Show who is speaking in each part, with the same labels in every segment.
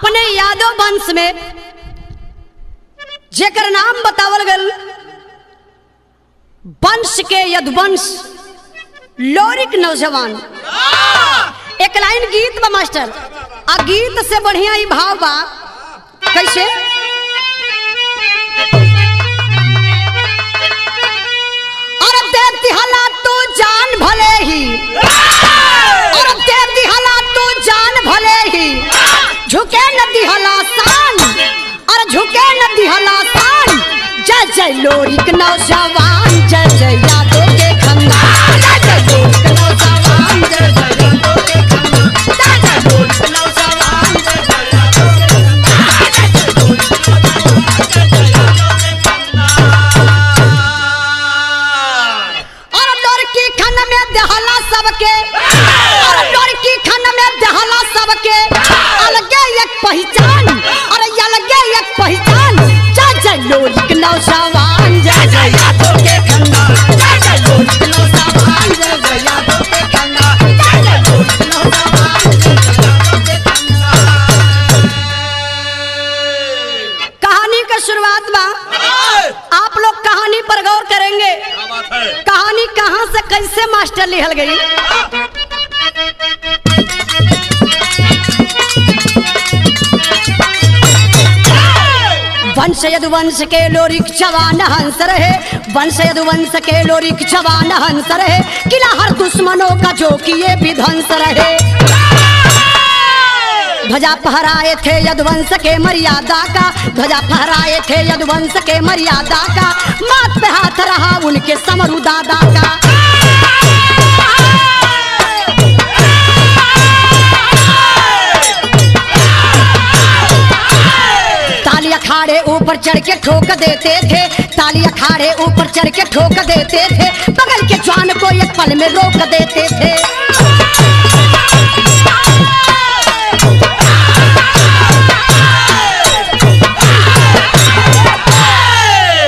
Speaker 1: अपने यादव वंश में जेकर नाम बतावल गल वंश के यदुवंश लोरिक नौजवान। एक लाइन गीत बा मास्टर, आ गीत से बढ़िया ही भाव बा। कैसे? और देती हला तू जान भले ही, और देती हला तू जान भले ही, झुके नदी हला शान, और झुके नदी हला शान। जय जय लोरिक नौजवान, जय जय यादव के खानदान, जय जय लोरिक नौजवान, जय जय यादव के खानदान, जय जय लोरिक नौजवान, जय जय यादव के खानदान, जय जय लोरिक नौजवान, जय जय यादव के खानदान। और लोरिकी खान में दहला सबके, और लोरिकी खान में दहला सबके अलगे एक पहचान, और अलगे एक पहचान। जय जय लोरिक नौजवान, जय जय यादव के खानदान, जय जय लोरिक नौजवान, जय जय यादव के खानदान, जय जय लोरिक नौजवान, जय जय यादव के खानदान। कहानी का शुरुआत बा। आप लोग कहानी पर गौर करेंगे, कहानी कहां से कैसे मास्टर लिखल गई। वंश यदुवंश के लोरिक जवान हंस रहे, वंश यदुवंश के लोरिक जवान हंस रहे, किला हर दुश्मनों का जो किए विध्वंस रहे। ध्वजा फहराए थे यदुवंश के मर्यादा का, ध्वजा फहराए थे यदुवंश के मर्यादा का, माथ पे हाथ रहा उनके समरू दादा का। ताली अखाड़े ऊपर चढ़ के ठोक देते थे, ताली अखाड़े ऊपर चढ़ के ठोक देते थे, बगल के जवान को एक पल में रोक देते थे।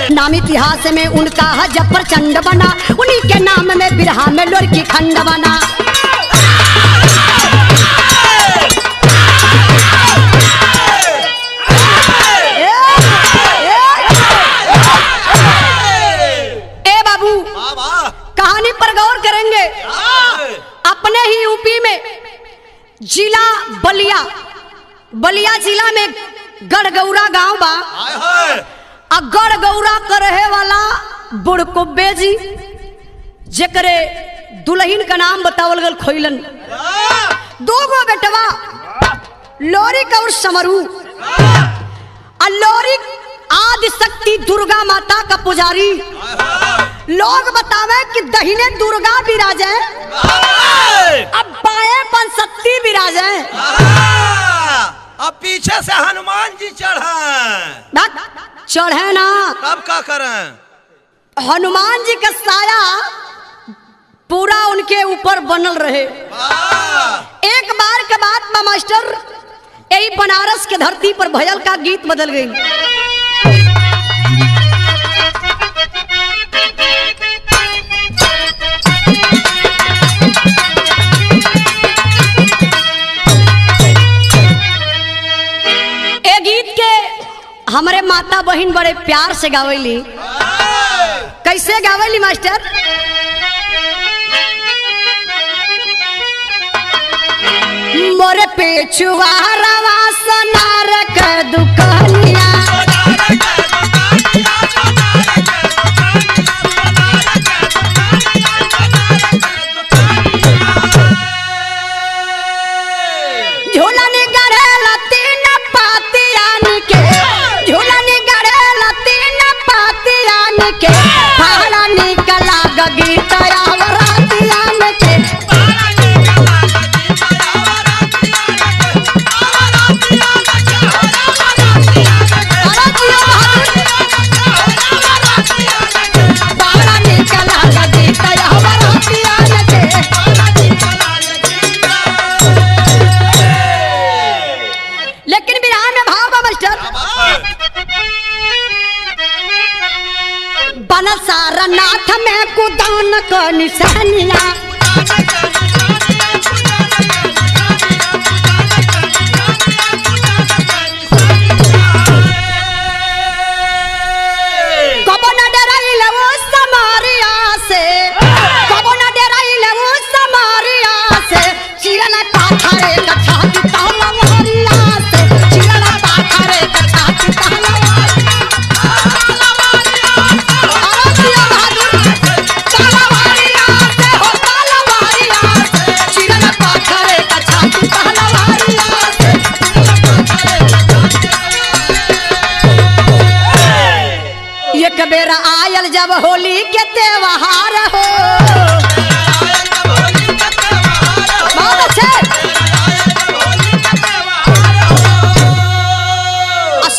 Speaker 1: नाम इतिहास में उनका हजब प्रचंड बना, उन्हीं के नाम में बिरहा में लोरिकी खंड बना। कहानी पर गौर करेंगे। अपने ही यूपी में जिला बलिया, बलिया जिला में गढ़गौरा गांव बा। गढ़गौरा का रहे वाला बुढ़कुब्बे जी, जेकरे दुल्हन का नाम बतावल गल खोइलन। दो गो बेटवा लोरिक और समरू। लोरिक आदि शक्ति दुर्गा माता का पुजारी। लोग बतावे कि दहिने दुर्गा विराजे, अब बाएं पंसती विराजे,
Speaker 2: अब पीछे से हनुमान जी
Speaker 1: चढ़े ना,
Speaker 2: तब क्या करें?
Speaker 1: हनुमान जी का साया पूरा उनके ऊपर बनल रहे। एक बार के बाद में मास्टर यही बनारस के धरती पर भयल का गीत बदल गई। ए गीत के हमारे माता बहन बड़े प्यार से गावेली। कैसे गावेली मास्टर? मोरे पेचुआ रवा सोनार के दुकानिया, झूलनी गड़ेला तीन पातियान के, झूलनी गड़ेला तीन पातियान के, पहाड़ा निकला गीत आवरातियान के। लेकिन बिहार में भाव मास्टर बन सारनाथ में कुदान को निशानिया,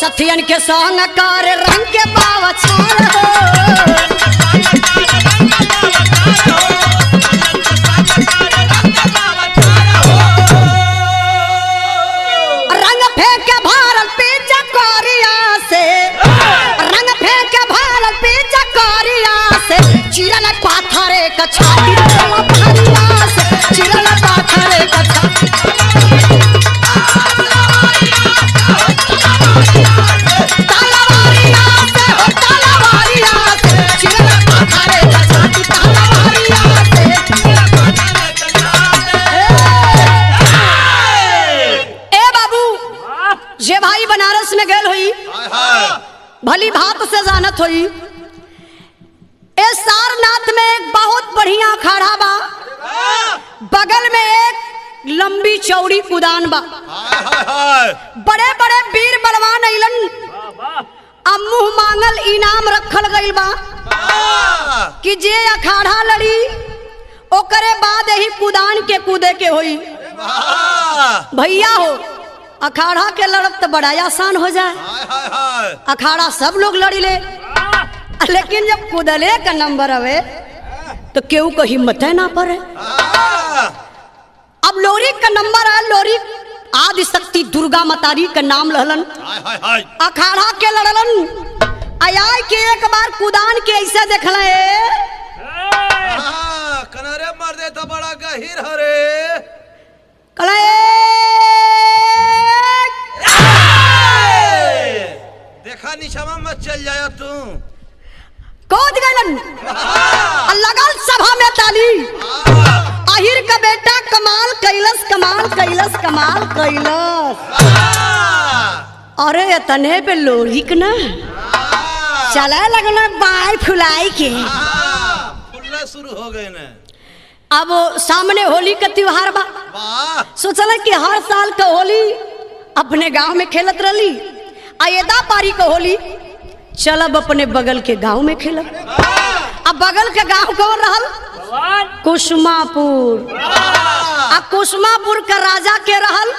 Speaker 1: सथियन के संग कर रंग के बावछार हो रंग फेंके भारत पीछे कोरिया से रंग फेंके भारत पीछे कोरिया से चिरल पाथरे का छाती भरिया से चिरल पाथरे का छाती तलवारिया से हो तलवारिया से चिरल पाथरे का छाती तलवारिया से ए बाबू जे भाई बनारस में गेल हुई भली भात से जानत हुई ए सारनाथ में एक बहुत बढ़िया अखाड़ा बा बगल में एक लंबी चौड़ी कुदान बा बड़े बड़े वीर बलवान अइलन अब मुंह मांगल इनाम रखल गइल बा कि जे अखाड़ा लड़ी ओकरे बाद यही कुदान के कूदे के होई भैया हो अखाड़ा के लड़त तो बड़ा आसान हो जाए अखाड़ा सब लोग लड़ी ले लेकिन जब कूदले का नंबर आवे तो केहू को हिम्मत है ना पड़े अब लोरी का नंबर है लोरी आदि शक्ति दुर्गा मतारी का नाम लहलन अखाड़ा के लड़लन आय के एक बार कुदान के ऐसे देखले
Speaker 2: कनारे मार दे तो बड़ा गहीर हरे
Speaker 1: कले
Speaker 2: देखा निशमा मत चल जाया तू
Speaker 1: कूद गलन लगल सभा में ताली आहिर का बेटा कमाल कैलस कमाल कैलस कमाल कैलस अरे तने पे लोरी के ना चला लगना बाई फुलाई के
Speaker 2: फुल्ला शुरू हो गए ना
Speaker 1: अब सामने होली का त्योहार बा सोचल कि हर साल का होली अपने गांव में खेलत रही आयदा पारी का होली चलब अपने बगल के गांव में खेलब अब बगल के गांव कौन रहल कुसुमापुर अब कुसुमापुर का राजा के रहल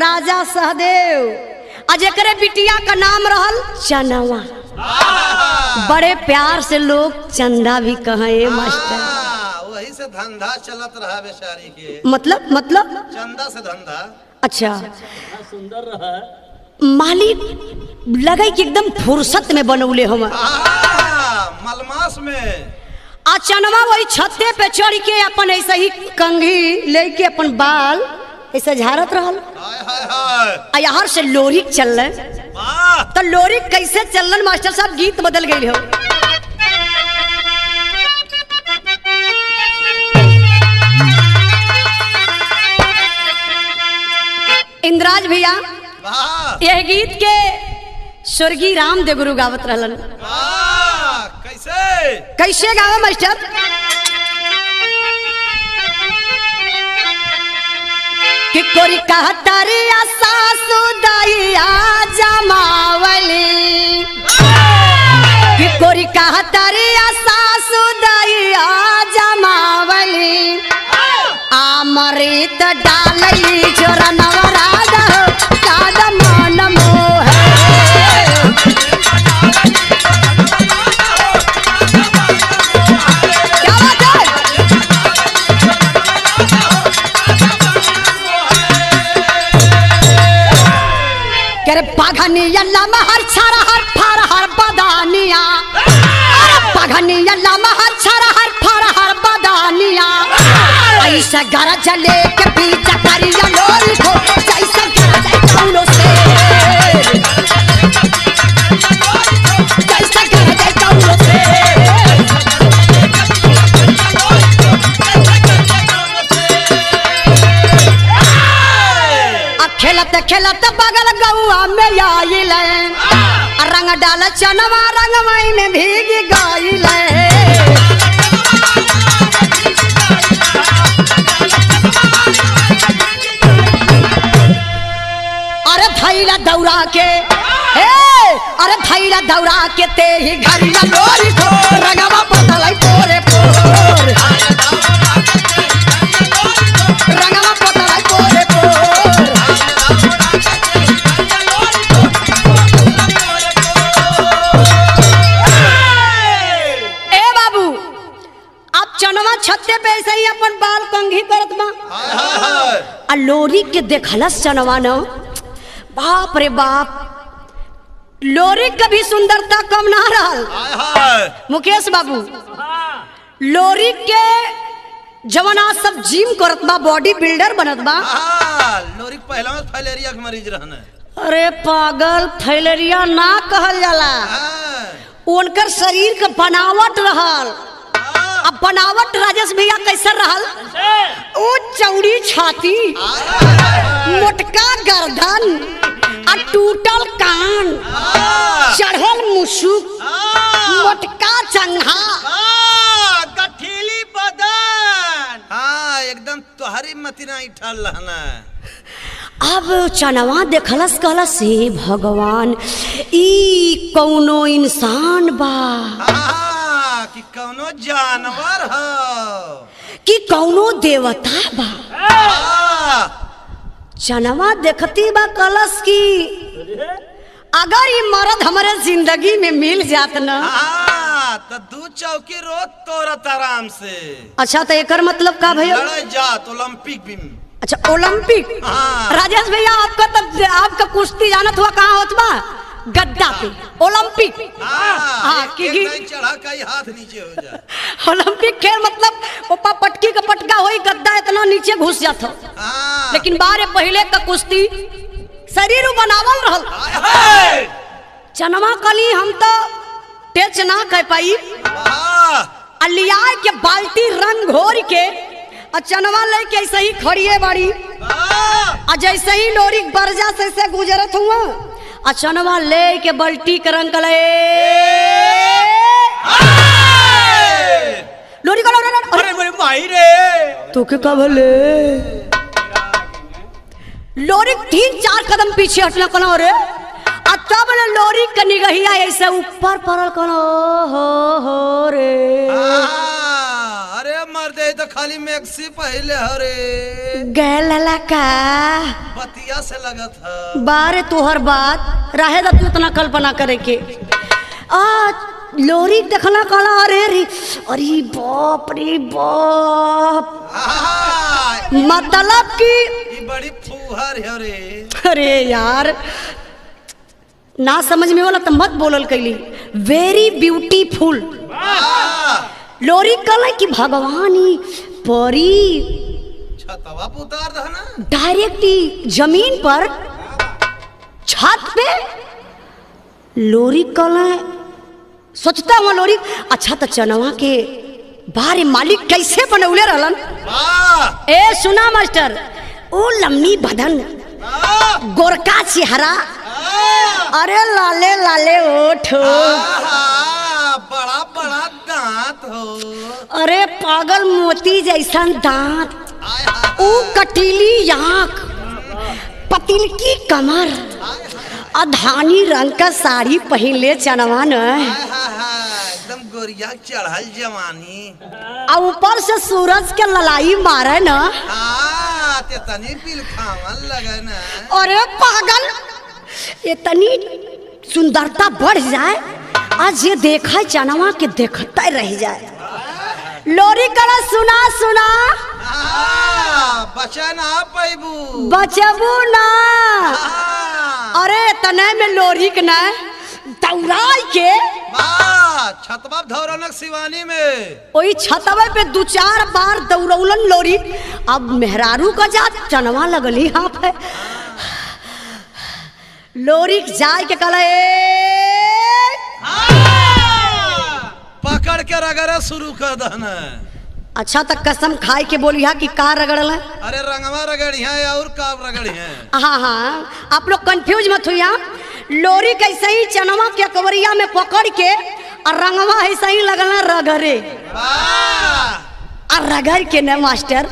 Speaker 1: राजा सहदेव आज एकरे बिटिया का नाम रहल चनवा बड़े प्यार से लोग चंदा भी कहे मास्टर
Speaker 2: वही से धंधा चलत रहा बेचारी के
Speaker 1: मतलब
Speaker 2: चंदा से धंधा
Speaker 1: अच्छा सुंदर रहा मालिक लगे कि एकदम फुर्सत में बनौले हम
Speaker 2: मलमास में
Speaker 1: अचनवा वही छत्ते पे चढ़ के अपन ऐसे ही कंघी लेके अपन बाल ऐसे झारत रहल यहाँ से लोरी चल तो लोरी कैसे चलन मास्टर साहब गीत बदल गई हो इंद्राज भैया यह गीत के स्वर्गीय राम देवगुरु गावत रहलन
Speaker 2: कैसे
Speaker 1: कैसे गावे मास्टर कि कोरी कहतरिया सासु दैया जमावली कि कोरी कहतरिया सासु दैया जमावली अमृत डालई जोरा नवराज काद मन मोह क्या बात है करे पाघनिया लमहर छरहर फरहर बदानिया पाघनिया लमहर छरहर फरहर बदानिया ऐसा गरज लेके पीछा करिया लोरी को जैसा गरज कौनो से जैसा गरज कौनो से खेलत खेलत बगल गौआ में आइल रंग डाल चनवा रंगमई में भीग गइल अरे थैला दौड़ा के अरे थैला दौड़ा के ते ही घरिया लोरी को रंगवा बदलाई पोरे पोर रंगवा बदलाई पोरे पोर आ लोरी के देखलस चनवा न, बाप रे बाप, लोरी कभी सुंदरता कम ना रहल।
Speaker 2: हाय हाय
Speaker 1: मुकेश बाबू, लोरी के जवना सब जिम करत बा, बॉडी बिल्डर बनत बा।
Speaker 2: लोरी पहला में फाइलेरिया के मरीज रहने।
Speaker 1: अरे पागल, फाइलेरिया ना कहल जाला, उनकर शरीर के बनावट रहल। अब बनावट राजेश भैया कैसे रहल? ओ चौड़ी छाती, मोटका गर्दन, आ टूटल कान, चढ़ल मुसुक, मोटका चंघा,
Speaker 2: गठीली बदन। हाँ एकदम तोहरी मतीना इठल रहना।
Speaker 1: अब चनवा देखलस, कहलस हे भगवान, ई कौनो इंसान बा
Speaker 2: कि कौनो जानवर हो
Speaker 1: कि कौनो देवता बा। चनवा देखती बा, कहलस कि अगर ये मर्द हमारे जिंदगी में मिल जात ना
Speaker 2: तो 2 चौकी रोज तोरत आराम से।
Speaker 1: अच्छा, तो एकर मतलब का भैया?
Speaker 2: लड़ाई जात ओलंपिक भी।
Speaker 1: अच्छा, ओलंपिक। राजेश भैया, आपका कुश्ती जानत हुआ कहाँ होत बा? गद्दा पे ओलंपिक।
Speaker 2: चढ़ा का हाथ नीचे हो जाए।
Speaker 1: ओलंपिक खेल मतलब ओपा पटकी का पटका होई, गद्दा इतना नीचे घुस जात हो। लेकिन बारे पहले का कुश्ती शरीर बनावल रहल। चनवा कली हम तो टेच ना कह पाई, लिया के बाल्टी रंग घोर के चनवा लेके ऐसे ही खड़िए बाड़ी, जैसे ही लोरी बरजा से गुजरत हुआ, चनवा ले के बाल्टी के रंग कले लोरी का।
Speaker 2: अरे मेरे माई रे,
Speaker 1: तो के का भले लोरी 3-4 कदम पीछे हटना कनो रे, तब लोरी के निगहिया ऐसे ऊपर पड़ल कनो। हो रे,
Speaker 2: अरे मर दे तो खाली मैक्सी पहले हरे
Speaker 1: गैला का
Speaker 2: बतिया से लगत है।
Speaker 1: बारे तोहर बात रहे तू इतना कल्पना करे के। लोरी देखना कहला, अरे रे, अरे बाप रे बाप, मतलब कि
Speaker 2: बड़ी फूहर है रे।
Speaker 1: अरे यार, ना समझ में वाला तो मत बोलल कैली। Very beautiful. लोरी कहला कि भगवान ही परी
Speaker 2: छतवा पे उतार दे ना,
Speaker 1: डायरेक्ट जमीन पर छत पे। लोरी कहला, सोचता हुआ लोरी, अच्छा तो चनवा के बारे मालिक कैसे बनौले रहलन। ए सुना मास्टर, ओ लम्बी बदन, गोरका चेहरा, अरे लाले लाले ओठ,
Speaker 2: बड़ा बड़ा दांत हो,
Speaker 1: अरे पागल मोती जैसा दांत, ऊ कटीली आँख, पतिलकी कमर, अधानी रंग का साड़ी पहले चनवा न,
Speaker 2: एकदम गोरिया चढ़ल जवानी,
Speaker 1: और ऊपर से सूरज के ललाई मारे न,
Speaker 2: तनी पिल खावन लगे न।
Speaker 1: अरे पागल, इतनी सुंदरता बढ़ जाए, आज ये देखा चनवा के देखता रह जाए। लोरी कला, सुना सुना,
Speaker 2: बचा ना पैबू,
Speaker 1: बचबू ना। अरे तने में लोरी के न दौड़ाई के
Speaker 2: छतवा धौरनक शिवानी में,
Speaker 1: वही छतवे पे 2-4 बार दौड़ौलन लोरी। अब मेहरारू का जात चनवा लगली यहाँ पे। लोरी जाए के कला
Speaker 2: पकड़ के रगड़ा शुरू कर दहना।
Speaker 1: अच्छा तक कसम खाए के बोली है कि का रगड़ल है?
Speaker 2: अरे रंगवा रगड़ी है और काब रगड़ी है।
Speaker 1: हाँ हाँ, आप लोग कंफ्यूज मत हुई। लोरी कैसे ही चनवा के कवरिया में पकड़ के और रंगवा ऐसा ही लगना रगड़े, और रगड़ के न मास्टर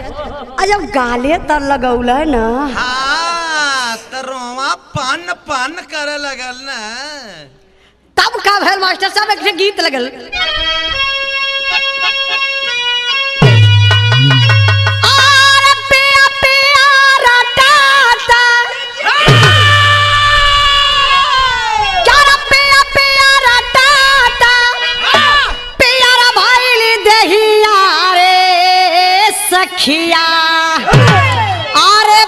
Speaker 1: जब गाले तर लगौल न,
Speaker 2: तो रोमा पान पान करे लगल न।
Speaker 1: तब का भेल मास्टर साहब? एक गीत लगल, सखिया अरे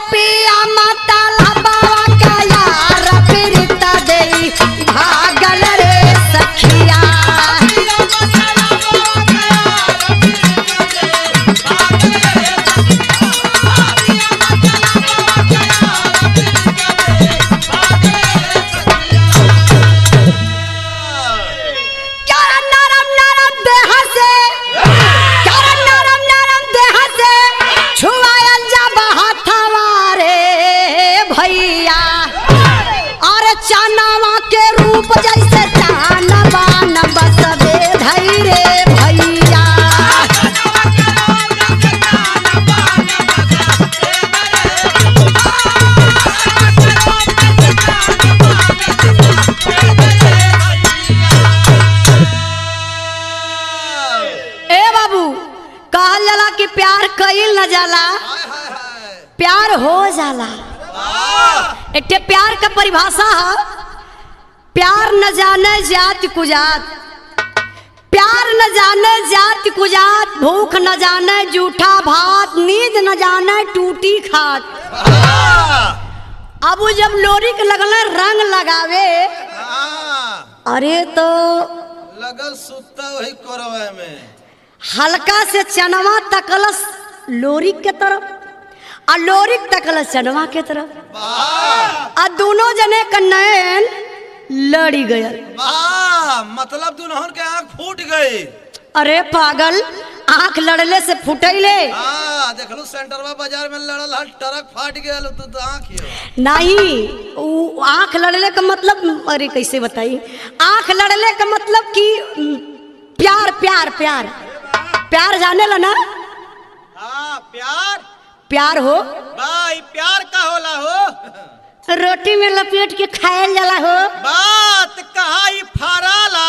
Speaker 1: जाला,
Speaker 2: हाय हाय हाय
Speaker 1: प्यार हो जाला।
Speaker 2: वाह
Speaker 1: एक प्यार का परिभाषा है, प्यार न जाने जाति कुजात, प्यार न जाने जाति कुजात, भूख न जाने जूठा भात, नींद न जाने टूटी खाट। अब वो जब लोरी के लगल रंग लगावे, अरे तो
Speaker 2: लगल सुता वही करवे में
Speaker 1: हल्का से चनवा तकलस लोरी के तरफ और लोरी तकलस चनवा के तरफ और दोनों जने का नयन लड़ी गया।
Speaker 2: वाह मतलब दुल्हन के आँख फूट गई।
Speaker 1: अरे पागल, आंख लड़ले से फुटैले
Speaker 2: देख लो सेंटरवा बाजार में लड़ल हल ट्रक फाट गया तो आँख
Speaker 1: नहीं, वो आंख लड़ले का मतलब, अरे कैसे बताई, आंख लड़ले का मतलब कि प्यार प्यार प्यार प्यार जाने ला ना।
Speaker 2: प्यार
Speaker 1: प्यार हो
Speaker 2: भाई, प्यार का होला हो
Speaker 1: रोटी में लपेट के खायल जाला हो।
Speaker 2: बात कहा फराला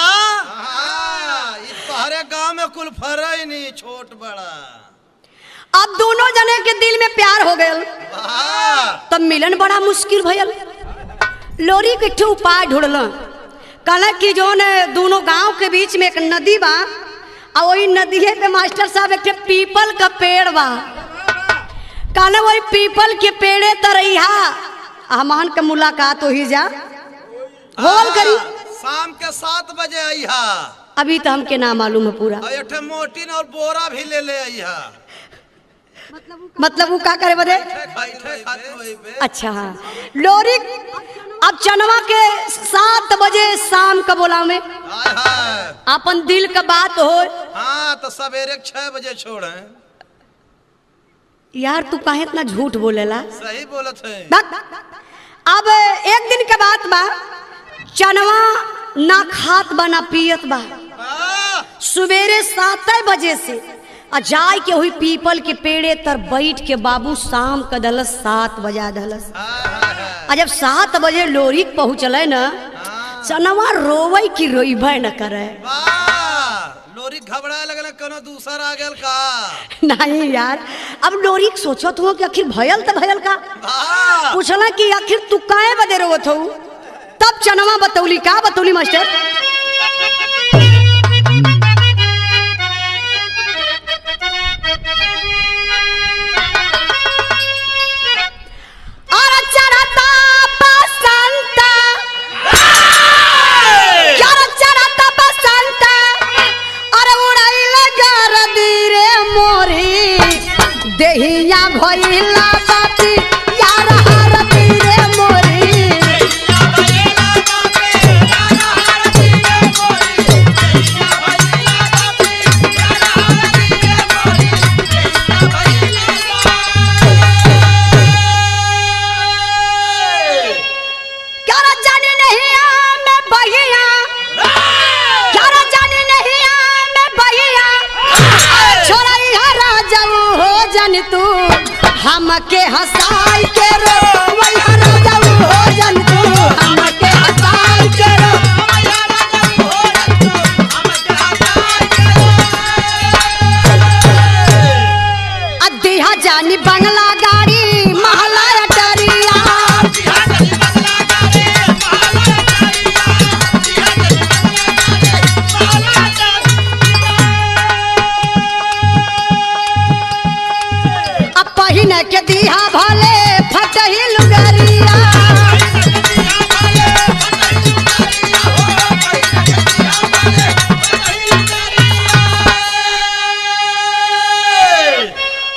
Speaker 2: तोहरे गांव में कुल फरा ही नहीं, छोट बड़ा।
Speaker 1: अब दोनों जने के दिल में प्यार हो गया, तब मिलन बड़ा मुश्किल भयल। लोरी के ठे उपाय ढूंढल, कहला कि जो न दोनों गांव के बीच में एक नदी बा और वही नदिये पे मास्टर साहब एक पीपल का पेड़ बा, कहला वही पीपल के पेड़े तरैया हमहन के मुलाकात हो ही जा होल करी।
Speaker 2: शाम के 7 बजे आई हा।
Speaker 1: अभी तो हमके ना मालूम है पूरा।
Speaker 2: एक मोटिन और बोरा भी ले आई हा।
Speaker 1: मतलब वो का करे बदे? अच्छा हाँ, लोरी अब चनवा के 7 बजे शाम का बोला में अपन दिल का बात हो।
Speaker 2: हाँ तो सवेरे 6 बजे छोड़े।
Speaker 1: यार तू काहे इतना झूठ बोलेला?
Speaker 2: सही बोलत है।
Speaker 1: अब एक दिन के बात बा, चनवा ना खात बा ना पियत बा। सवेरे 7 बजे से जाय के हुई पीपल के पेड़े तर बैठ के बाबू शाम का दलस 7 बजा दलस। जब 7 बजे लोरी पहुँचल न, चनवा रोवे की रोइबे न करे।
Speaker 2: लोरी घबरा लगल, कोनो दूसर आ गेल का?
Speaker 1: नहीं यार, अब लोरी सोचत हो कि आखिर भयल तो भयल का, पूछला कि आखिर तू काहे बदे रोवत हो? तब चनवा बतौली, का बतौली मास्टर? और चढ़ता बसंत, यार चढ़ता बसंत, और उड़ैल गरदी रे मोरी, देहिया भइला बाती यार हरदी रे मोरी। तू हमके हंसाई के रो वैया राजा हो जन, तू हमके हंसाई के रो वैया राजा हो जन, तू हमके हंसाई के रो। अदिहा जानी बंगला गाड़ी महला अटरिया, अदिहा जानी बंगला गाड़ी महला अटरिया, अदिहा जानी बंगला गाड़ी महला अटरिया। पहिने के दिहा भले फटही लुगरिया,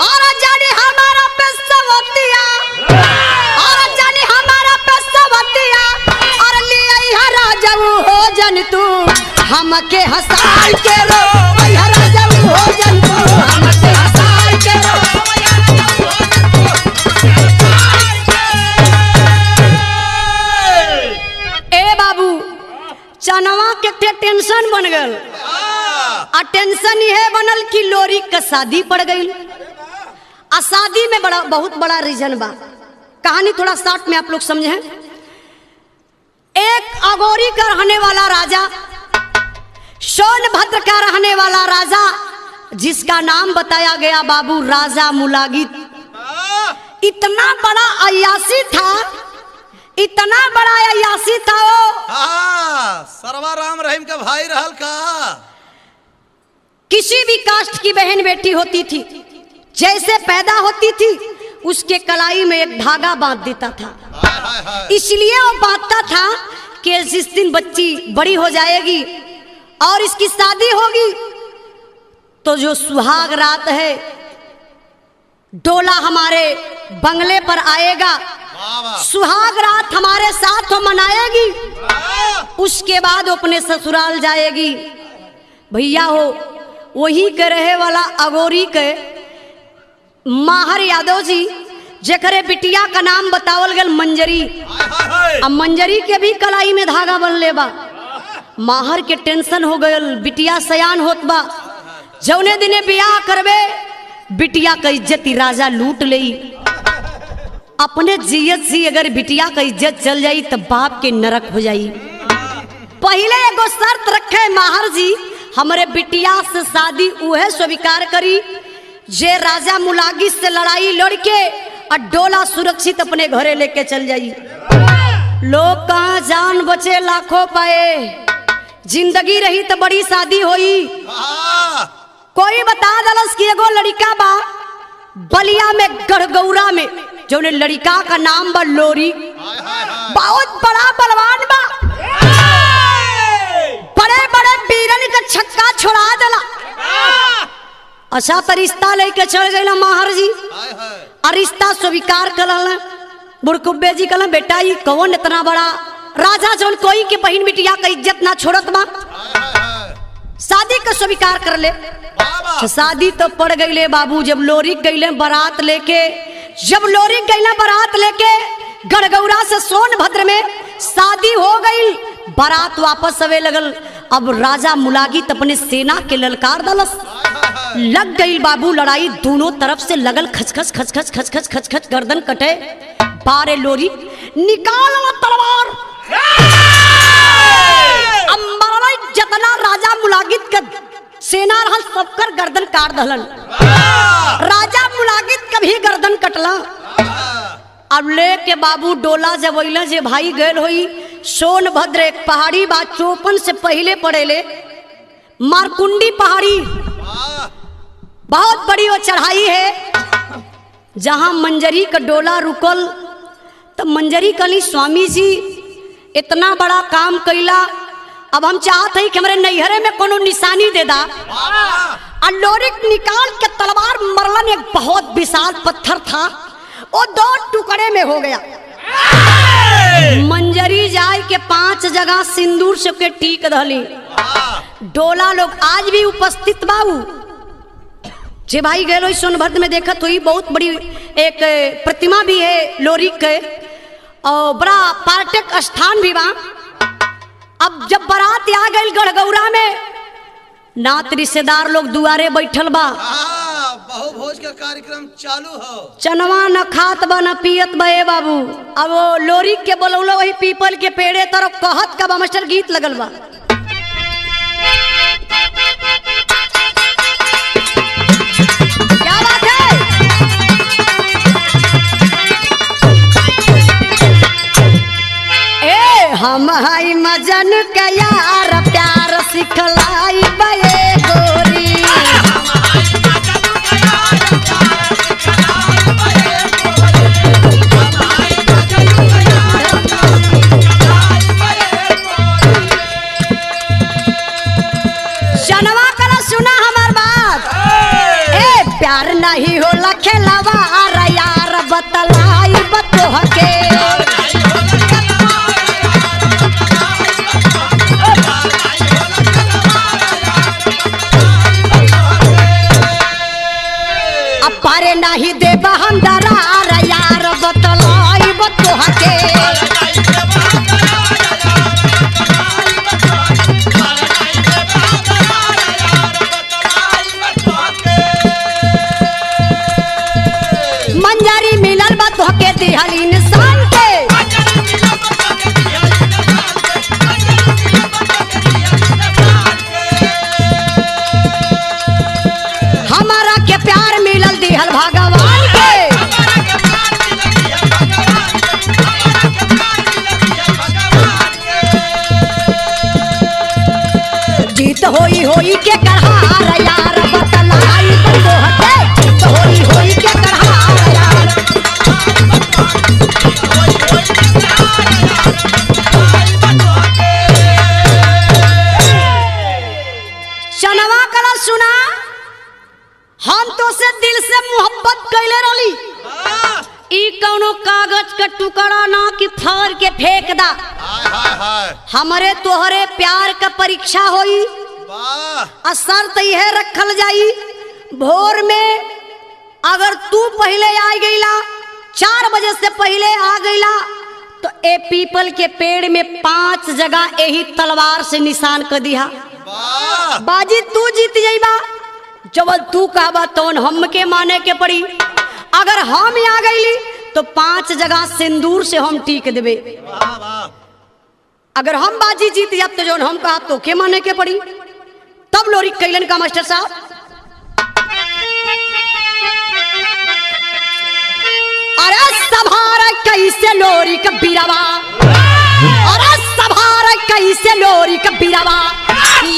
Speaker 1: और जानी हमारा पे सवतिया, और जानी हमारा पे सवतिया, और लिए राजा हो जन, तू हमके हंसाई के रो वैया राजा हो जन, तू हमके हंसाई के रो। चनवा के टेंशन बन गल, आ टेंशन यह बनल कि लोरी का शादी पड़ गई। आ शादी में बड़ा बहुत बड़ा रीजन बा, कहानी थोड़ा शॉर्ट में आप लोग समझे। एक अगोरी का रहने वाला राजा, सोनभद्र का रहने वाला राजा जिसका नाम बताया गया बाबू राजा मुलागित, इतना बड़ा अय्यासी था, इतना बड़ा अय्यासी था वो।
Speaker 2: सरवा राम रहीम का भाई रहल का।
Speaker 1: किसी भी कास्ट की बहन बेटी होती थी, जैसे पैदा होती थी उसके कलाई में एक धागा बांध देता था। इसलिए वो बांधता था कि जिस दिन बच्ची बड़ी हो जाएगी और इसकी शादी होगी तो जो सुहाग रात है डोला हमारे बंगले पर आएगा, सुहाग रात हमारे साथ वो मनाएगी, उसके बाद वो अपने ससुराल जाएगी। भैया हो वही के रहे वाला अगोरी के माहर यादव जी, जेकरे बिटिया का नाम बतावल गल मंजरी। अब मंजरी के भी कलाई में धागा बनले बा। माहर के टेंशन हो गयल, बिटिया सयान होत बा, जौने दिने बियाह करबे बिटिया का इज्जत राजा लूट लई। अपने जियत से अगर बिटिया का इज्जत चल जाई तो बाप के नरक हो जाई। पहले एगो शर्त रखे माहर जी, हमारे बिटिया से शादी उहे स्वीकार करी जे राजा मुलागित से लड़ाई लड़के और डोला सुरक्षित अपने घरे लेके चल जाई। लोग कहाँ जान बचे लाखों पाए, जिंदगी रही तो बड़ी शादी होई। कोई बता दलस कि एगो लड़का बा बलिया में गढ़गौरा में, जो ने लड़का का नाम बा लोरी, बहुत बड़ा बलवान बा, बड़े बड़े बीरन का छक्का छोड़ा दला। अच्छा तो रिश्ता लेके चल गए माहर जी, और रिश्ता स्वीकार कर बुड़कुब्बे जी कहला बेटा ये कौन इतना बड़ा राजा जो कोई के बहन बिटिया का इज्जत ना छोड़त बा, शादी का स्वीकार कर ले। शादी तो पड़ गई बाबू। जब लोरी गईले बारात लेके, जब लोरी गईले बारात लेके गढ़गौरा से सोनभद्र में शादी हो गई, बारात वापस आवे लगल। अब राजा मुलागित अपने सेना के ललकार दलस, लग गई बाबू लड़ाई, दोनों तरफ से लगल खचखच खचखच खचखच खचखच, गर्दन कटे, बारे लोरी निकाल तलवार, जतना राजा मुलागित का सेना रहल सबकर गर्दन काट दहलन। राजा मुलागित का भी गर्दन कटला। अब लेके बाबू डोला जब अइला जे भाई गैल होई सोनभद्र, एक पहाड़ी बा चौपन से पहले पड़ेले मारकुंडी पहाड़ी, बहुत बड़ी वो चढ़ाई है। जहां मंजरी का डोला रुकल तो मंजरी कली स्वामी जी इतना बड़ा काम कैला, अब हम चाहते हैं कि हमारे नैहरे में कोनो निशानी दे दा। लोरिक निकाल के तलवार मरलन, एक बहुत विशाल पत्थर था, वो 2 टुकड़े में हो गया। मंजरी जाय के 5 जगह सिंदूर से के टीक दहली। डोला लोग आज भी उपस्थित बाबू, जे भाई गए सोनभद्र में देखत हुई, बहुत बड़ी एक प्रतिमा भी है लोरी के, और बड़ा पर्यटक स्थान भी बा। अब जब बारात आ गई गढ़गौरा में, नात रिश्तेदार लोग दुआरे बैठल बा,
Speaker 2: बहु भोज का कार्यक्रम चालू हो,
Speaker 1: चनवा न खात बा न पियत बे बाबू। अब वो लोरी के बोलौलो वही पीपल के पेड़े तरफ कहत का मास्टर गीत लगल बा। क्या बात है? ए हम हई मजन के यार प्यार सिखलाई बे गोरी, जनवा करा सुना हमार बात। ए प्यार नहीं होला खेलवा यार बतलाई बतोह के, पारे नहीं दे बहंदरा यार बतलाई बतोह के। मंजरी मिलल बतोह के दिहली इंसान के, होई के कढ़ार यार बतलाई बंदो हटे तो होई के कढ़ार यार। चनवा कला सुना हम तो से दिल से मोहब्बत कैले रही ई कौनो कागज का टुकड़ा ना कि फाड़ के फेंक दा। हमरे तोहरे प्यार का परीक्षा होई
Speaker 2: वाह
Speaker 1: शर्त यह रखल जाई भोर में अगर तू पहले आ गईला 4 बजे से पहले आ गईला तो ए पीपल के पेड़ में 5 जगह यही तलवार से निशान कर दिया।
Speaker 2: वाह
Speaker 1: बाजी तू जीत जाइबा जब तू कहबा तो हम के माने के पड़ी। अगर हम आ गईली तो 5 जगह सिंदूर से हम टीक देबे।
Speaker 2: वाह वाह
Speaker 1: अगर हम बाजी जीत जाब तो जो हम कहा तो के माने के पड़ी। तब लोरी कैलन का मास्टर साहब अरे सभार कैसे लोरी का बिरवा अरे सभार कैसे लोरी का बिरवा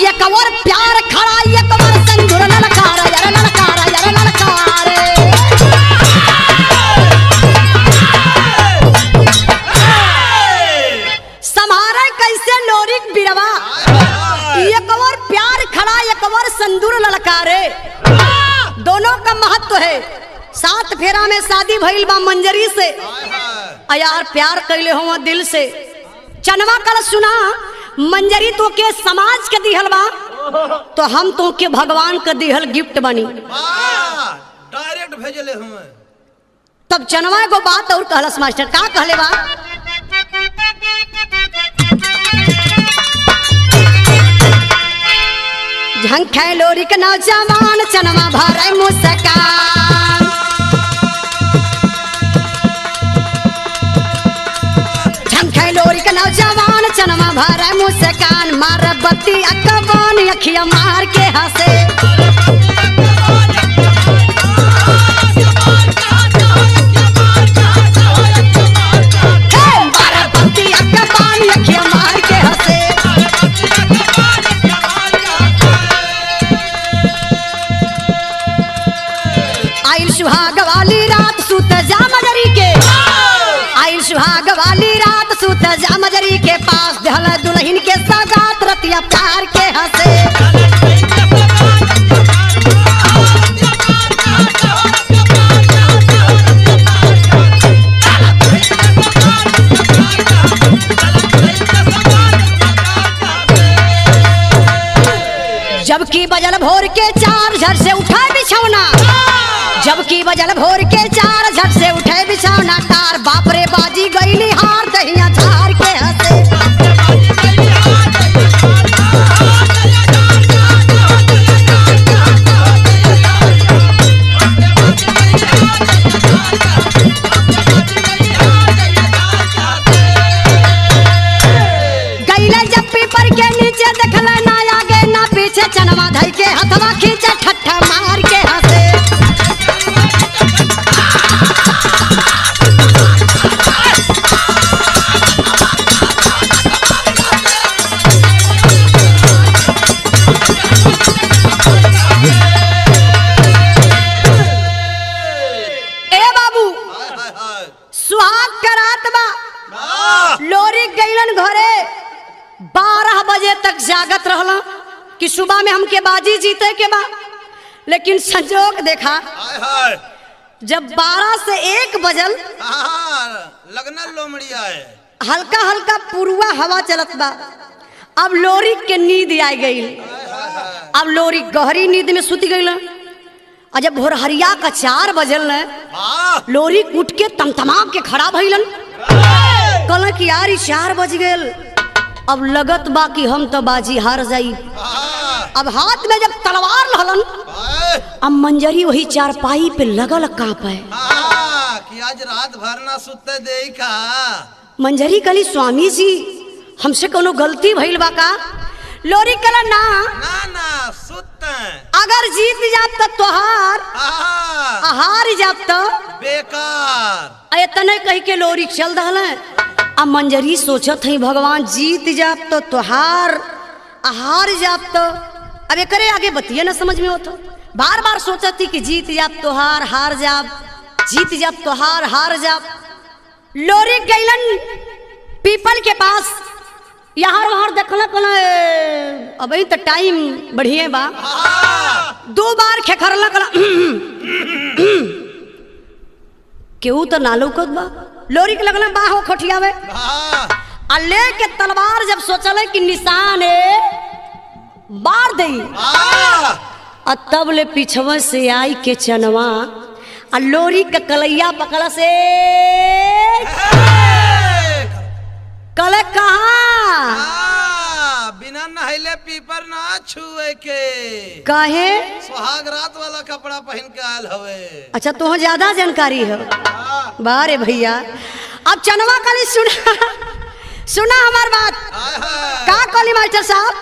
Speaker 1: ये कवर प्यार खड़ा ये कवर संजुर ललकारा यार ललकारा यार ललकारे समारा कैसे लोरिक बिरवा ये कवर प्यार खड़ा ये कवर संदूर ललकारे। दोनों का महत्व है। 7 फेरा में शादी भइल बा मंजरी से यार प्यार कैले हो दिल से। चनवा कल सुना मंजरी तो के समाज के दिहल बा तो हम तो के भगवान के दिहल गिफ्ट बनी।
Speaker 2: डायरेक्ट भेजले हमें।
Speaker 1: तब चनवा को बात और कहलस मास्टर का कहले बा झंखे लोरी के नौजवान चनवा भरे मुस्कान झंखे लोरी के नौजवान चनवा भरे मुस्कान मार बत्ती अकबान अखिया मार के हंसे मार बत्ती अकबान अखिया मार के हंसे। आइल सुहाग वाली रात सूत जा मजरी के आइल सुहाग वाली रात सूत जा मजरी के पास दहल दुल्हन के सगात रतिया प्यार के हंसे। जबकि बजल भोर के 4 झट से उठा बिछौना जबकि बजल भोर के 4 झट से उठे बिछौना तार बाप रे बाजी गईली हार दहिया झार के हंसे। गईले जब पीपर के नीचे देखला ना आगे ना पीछे चनवा धई के हथवा खींचे ठट्ठा मार के हंसे। ए बाबू सुहाग करात बा लोरी गईलन घरे 12 बजे तक जागत रहला कि सुबह में हमके बाजी जीते के बा। लेकिन संजोग देखा जब 12 से 1 बजल
Speaker 2: लगना लोमड़िया है
Speaker 1: हल्का हल्का पुरवा हवा चलत बा। अब लोरी के नींद आ गई। अब लोरी गहरी नींद में सुत गई। और जब भोरहरिया का 4 बजल न लोरी उठ के तमतमा के खड़ा भइलन। कल कि यार 4 बज गए अब लगत बा कि हम तो बाजी हार जाई। अब हाथ में जब तलवार लहलन अब मंजरी वही चारपाई पे लगल कांपे
Speaker 2: कि आज रात भर ना सुते देई का।
Speaker 1: मंजरी कली स्वामी जी हमसे कोनो गलती भइल बा का। लोरी कला ना
Speaker 2: ना सुते
Speaker 1: अगर जीत जात तो तोहार हार जात तो
Speaker 2: बेकार।
Speaker 1: इतने कह के लोरी चल दहल। अब मंजरी सोचत है भगवान जीत जात तो तोहार हार जात तो अब एकरे आगे बतिया ना समझ में होता। बार बार सोचा थी कि जीत जाब तो हार जाब, जीत जाब तो हार जाब। लोरी गैलन पीपल के पास, यहाँ वहां देखल अभी तो टाइम बढ़िया बा। 2 बार खेखरल केहू तो नालू कद बा। लोरी के लगल बाहो खटियावे आ लेके तलवार जब सोचल कि निशान बार दई आ तब ले पीछवा से आई के चनवा आ लोरी के कलैया पकड़ से कले कहा
Speaker 2: बिना नहले पीपर ना छुए के
Speaker 1: काहे
Speaker 2: सुहाग रात वाला कपड़ा पहन के आयल हवे। अच्छा
Speaker 1: तो ज्यादा जानकारी है बारे भैया। अब चनवा कली सुना हमार बात का कली मास्टर साहब।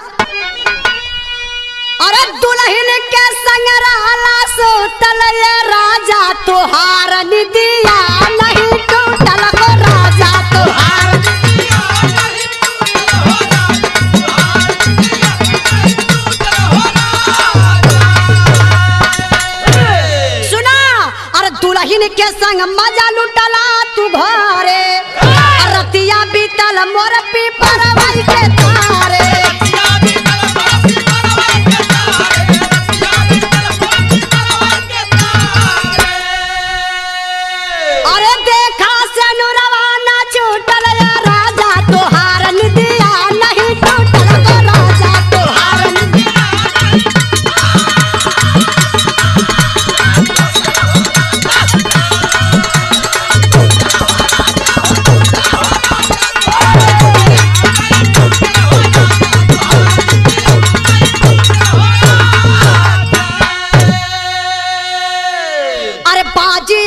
Speaker 1: अरे दुल्हन के संग रहला सोतल राजा तोहार निदिया नहीं टूटल हो राजा तोहार। सुना अरे दुल्हन के संग मजा लुटला तू घरे रतिया बीतल मोर पीपर भाई के तारे। अरे देखा से नुरवाना छूटल राजा तोहार निदिया नहीं टूटल हो राजा तोहार निदिया।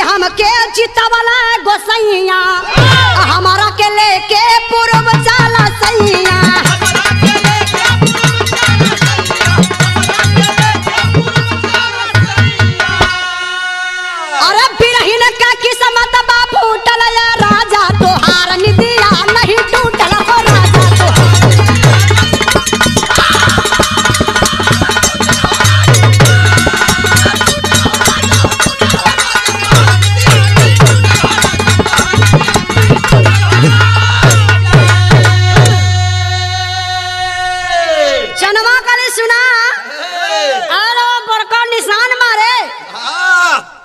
Speaker 1: हमके चितवला गोसैया हमारा के लेके पूर्व जाला सैया। अरे बिरहिन का किस्मत बा फूटल राजा तोहार निदिया नहीं टूटल हो राजा तोहार।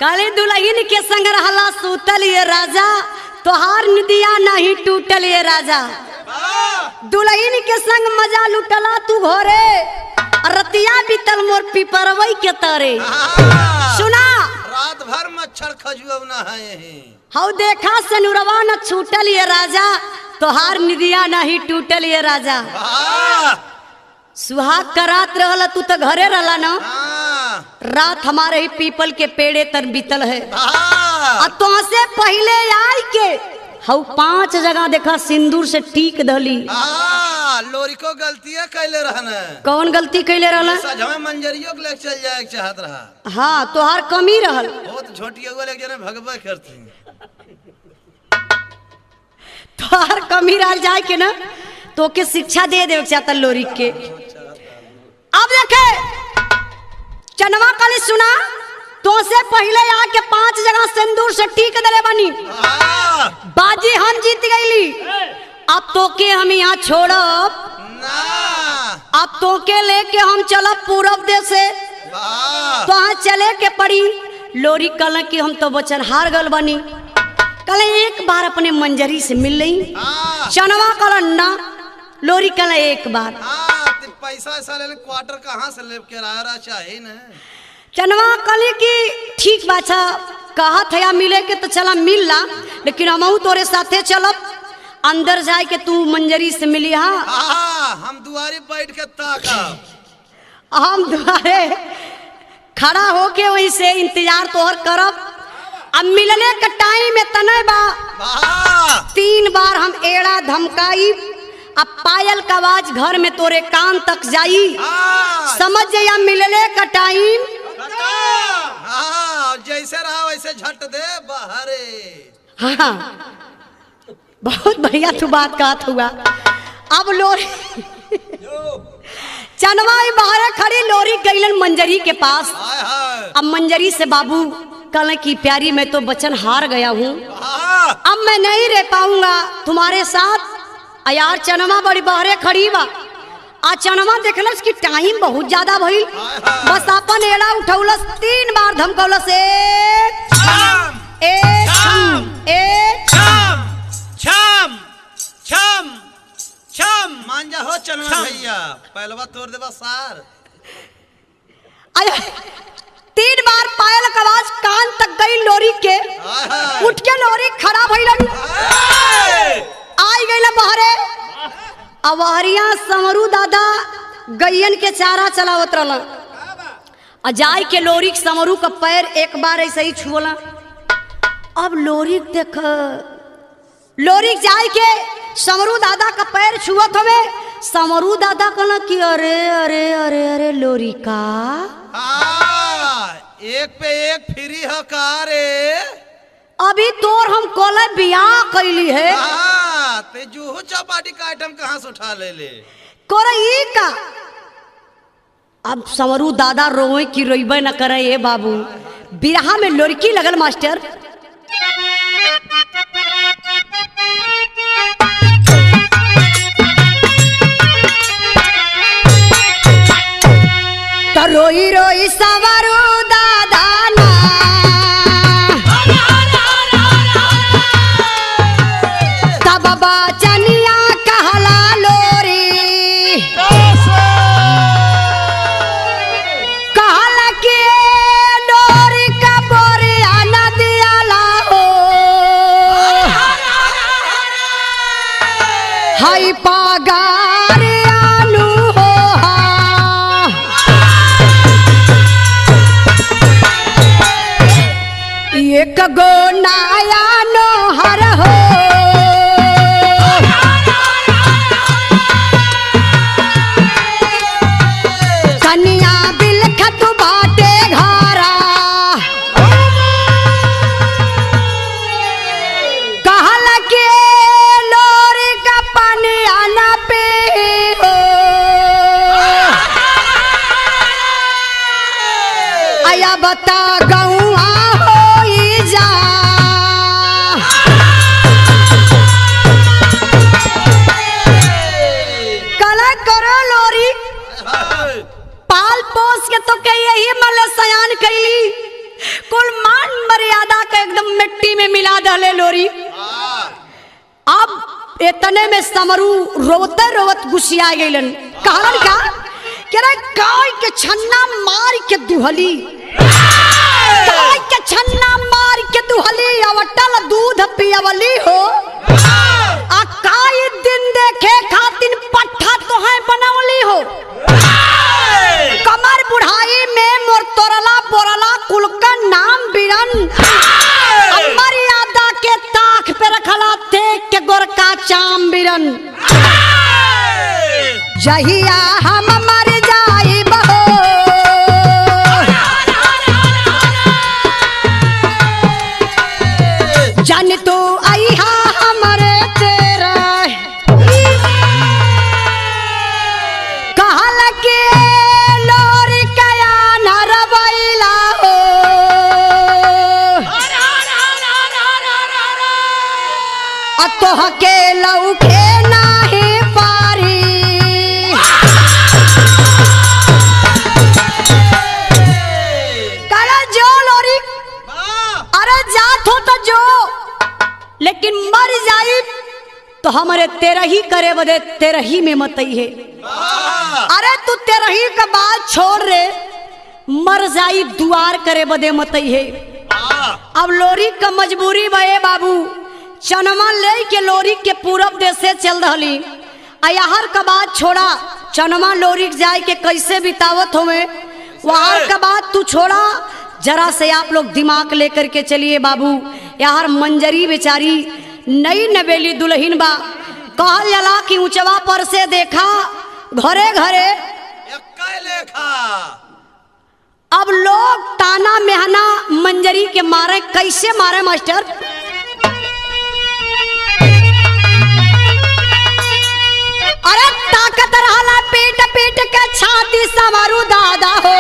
Speaker 1: काली दुल्हन के संग रहला सूतल ये राजा तोहार निदिया नहीं टूटल ये राजा। दुल्हन के संग मजा लुटला तू घरे रतिया बीतल मोर पिपरवई के तरे। सुना
Speaker 2: रात भर मच्छर खजुआ है
Speaker 1: हौ देखा से नुरवा न छूटल ये राजा तोहार निदिया नहीं टूटल ये राजा। सुहाग का रात रहला तू तो घरे रहला ना। रात हमारे ही पीपल के पेड़े तर बीतल है और तुमसे पहले आई के हौ 5 जगह देखा सिंदूर से टीक धली।
Speaker 2: लोरी को गलती कैले रहना।
Speaker 1: कौन गलती कैले रहला?
Speaker 2: सजमे मंजरियो के लेके चल जाए चाहत रहा।
Speaker 1: हाँ तोहार कमी रहल।
Speaker 2: बहुत छोटी हुआ लेके जने भगवा करती।
Speaker 1: तोहार कमी रह जाए के ना तो के शिक्षा दे दे चाहता लोरी के। अब देखे चनवा कली सुना तो से पहले आके 5 जगह सिंदूर से टीक दले बनी। बाजी हम जीत गईली। अब तो के हम यहाँ छोड़ब ना। अब तो के लेके हम चलब पूरब देश से तो चले के पड़ी। लोरी कल की हम तो वचन हार गल बनी। कल एक बार अपने मंजरी से मिल ली। चनवा कल ना लोरी कल एक बार
Speaker 2: पैसा ऐसा ले क्वार्टर कहाँ से ले के रहा चाहिए ना।
Speaker 1: चनवा कली की ठीक बाछा कहा था मिले के तो चला मिल ला लेकिन हम तोरे साथे चलब अंदर जाए के तू मंजरी से मिली। हाँ
Speaker 2: हम दुआरे बैठ के ताकब।
Speaker 1: हम दुआरे खड़ा होके वहीं से इंतजार तोहर करब। अब मिलने का टाइम में तने बा 3 बार हम एड़ा धमकाई। अब पायल का आवाज घर में तोरे कान तक जाई। समझ जाइए मिलने का टाइम।
Speaker 2: जैसे रहा वैसे झट दे बाहरे।
Speaker 1: हाँ बहुत बढ़िया तू बात कहा हुआ। अब लोरी चनवा बाहर खड़ी लोरी गईलन मंजरी के पास।
Speaker 2: हाय हाय
Speaker 1: अब मंजरी से बाबू कल की प्यारी मैं तो बचन हार गया हूँ, अब मैं नहीं रह पाऊंगा तुम्हारे साथ। यार चनमा बड़ी बहरे खड़ी बा। आ चनमा देखलस कि टाइम बहुत ज्यादा भइल, बस अपन एड़ा उठौलस, 3 बार धमकौलस,
Speaker 2: मान जा हो चनवा भैया, पहलवा तोड़ देबा सार।
Speaker 1: 3 बार पायल का आवाज कान तक गई लोरी के। उठ के लोरी खड़ा भइलन, आई गई बहरे। अवहरिया समरू दादा गैयन के चारा चलावत रहला। जाय के लोरी समरू का पैर एक बार ऐसे ही छुअला। अब लोरी देख, लोरी जाय के समरू दादा का पैर छुअत हवे। समरू दादा कहला कि अरे अरे अरे अरे लोरी का
Speaker 2: एक पे एक फ्री है का रे?
Speaker 1: अभी तोर हम कोले बियाह कैली है,
Speaker 2: ते जूहू चौपाटी का आइटम कहाँ से उठा ले ले
Speaker 1: कोरई का। अब समरू दादा रोए की रोइबे न करे ये बाबू, बिरहा में लोरकी लगल मास्टर। तो रोई रोई समरू दादा ना तब बचनिया कहला लोरी, कहला कि लोरी का बोरिया नदिया लाओ, हाई पगारियानु हो एक गो नाया नोहर हो, कन्या बिलखत बाटे घरा, कहल के लोरी का पनिया न पे हो, आया बता गौआ होई जा। कला करो लोरी पाल पोस के तो के यही मल सयान कैली, कुल मान मर्यादा के एकदम मिट्टी में मिला डाले लोरी। अब इतने में समरू रोते रोवत गुस्सिया गईलन। कहलन का कि रे गाय के छन्ना मार के दुहली, गाय के छन्ना मार के दुहली, अवटल दूध पियवली हो। आ काई दिन देखे खातिन पट्ठा तो है बनवली हो, कमर बुढ़ाई में मोर तोरला बोरला कुल का नाम बिरन, मर्यादा के ताख पे रखला देख के गोरका चाम बिरन। जहिया हम मर जाई बहो, जन तू आईहा हमरे तेरा, कहल के लोरी कया न रबैला हो, अतोह के लौके नाही पारी, कला जो लोरी, अरे जात हो तो जो, लेकिन मर जाई तो हमारे तेरही करे बदे तेरही में मतई है। अरे तू तेरही का बात छोड़ रे, मर जाई दुआर करे बदे मतई है। अब लोरी का मजबूरी बे बाबू, चनमा ले के लोरी के पूरब देश से चल रही। अयाहर का बात छोड़ा, चनमा लोरी जाए के कैसे बितावत होवे वहां का बात तू छोड़ा, जरा से आप लोग दिमाग लेकर के चलिए बाबू। यार मंजरी बेचारी नई नवेली दुल्हन बा, कहल जला कि ऊंचवा पर से देखा घरे घरे
Speaker 2: लेखा।
Speaker 1: अब लोग ताना मेहना मंजरी के मारे, कैसे मारे मास्टर? अरे ताकत रहला पीट पीट के छान सावरू दादा हो